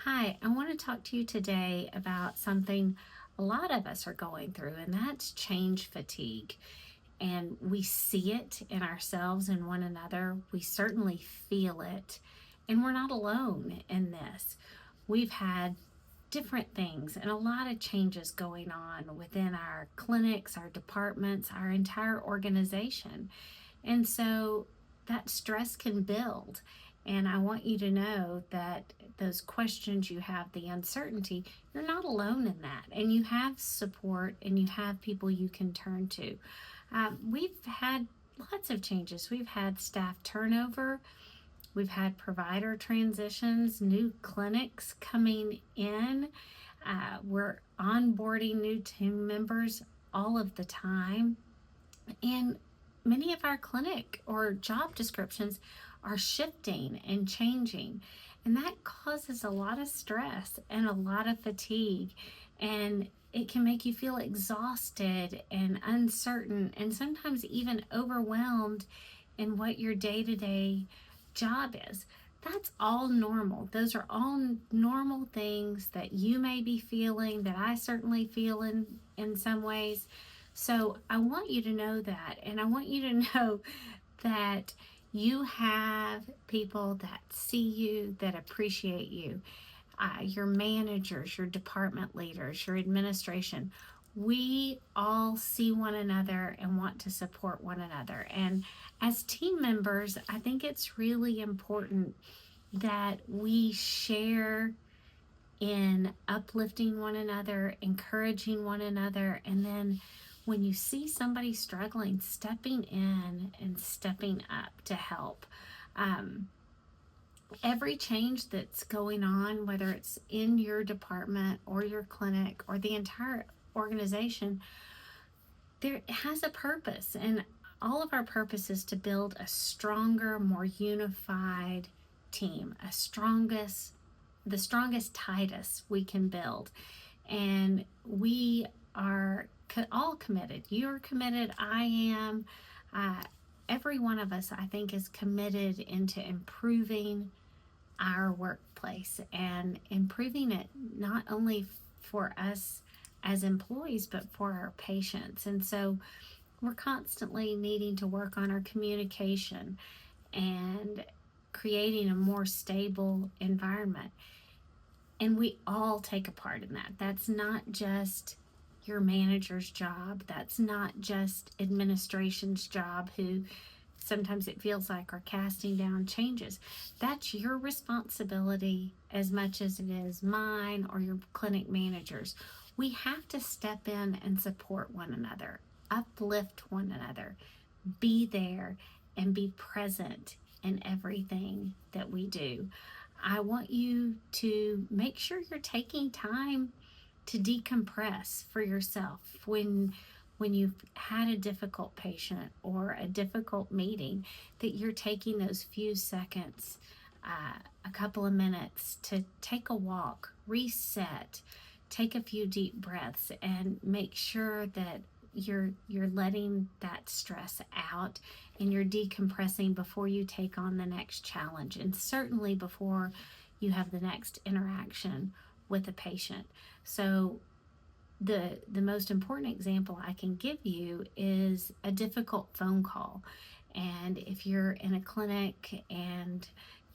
Hi, I want to talk to you today about something a lot of us are going through, and that's change fatigue. And we see it in ourselves and one another. We certainly feel it, and we're not alone in this. We've had different things and a lot of changes going on within our clinics, our departments, our entire organization. And so that stress can build. And I want you to know that those questions you have, the uncertainty, you're not alone in that. And you have support and you have people you can turn to. We've had lots of changes. We've had staff turnover, we've had provider transitions, new clinics coming in. We're onboarding new team members all of the time. And many of our clinic or job descriptions are shifting and changing. And that causes a lot of stress and a lot of fatigue. And it can make you feel exhausted and uncertain and sometimes even overwhelmed in what your day to day job is. That's all normal. Those are all normal things that you may be feeling, that I certainly feel in some ways. So I want you to know that, and I want you to know that you have people that see you, that appreciate you, your managers, your department leaders, your administration. We all see one another and want to support one another. And as team members, I think it's really important that we share in uplifting one another, encouraging one another, and then when you see somebody struggling, stepping in and stepping up to help. Um, every change that's going on, whether it's in your department or your clinic or the entire organization, there has a purpose, and all of our purpose is to build a stronger, more unified team, the strongest Titus we can build. And we are all committed. You're committed. I am. Uh, every one of us, I think, is committed into improving our workplace and improving it not only for us as employees, but for our patients. And so we're constantly needing to work on our communication and creating a more stable environment. And we all take a part in that. That's not just your manager's job. That's not just administration's job, who sometimes it feels like are casting down changes. That's your responsibility as much as it is mine or your clinic managers. We have to step in and support one another, uplift one another, be there, and be present in everything that we do. I want you to make sure you're taking time to decompress for yourself when you've had a difficult patient or a difficult meeting, that you're taking those few seconds, a couple of minutes to take a walk, reset, take a few deep breaths, and make sure that you're letting that stress out and you're decompressing before you take on the next challenge, and certainly before you have the next interaction with a patient. So the most important example I can give you is a difficult phone call. And if you're in a clinic and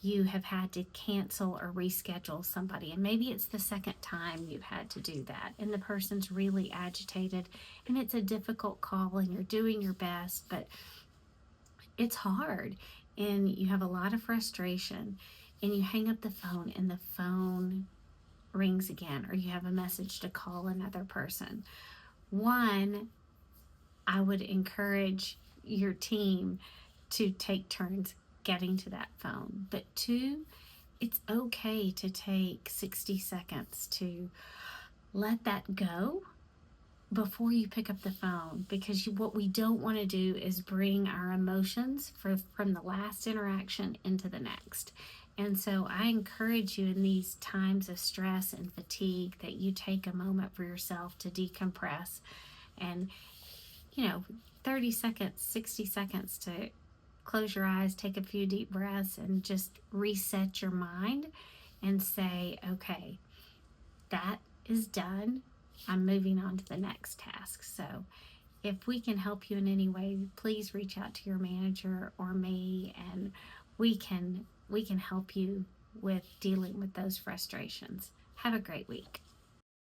you have had to cancel or reschedule somebody, and maybe it's the second time you've had to do that, and the person's really agitated, and it's a difficult call, and you're doing your best, but it's hard, and you have a lot of frustration, and you hang up the phone, and the phone rings again, or you have a message to call another person. One, I would encourage your team to take turns getting to that phone. But two, it's okay to take 60 seconds to let that go before you pick up the phone, because what we don't want to do is bring our emotions from the last interaction into the next. And so I encourage you in these times of stress and fatigue that you take a moment for yourself to decompress and, 30 seconds, 60 seconds to close your eyes, take a few deep breaths, and just reset your mind and say, okay, that is done. I'm moving on to the next task. So if we can help you in any way, please reach out to your manager or me, and we can help you with dealing with those frustrations. Have a great week.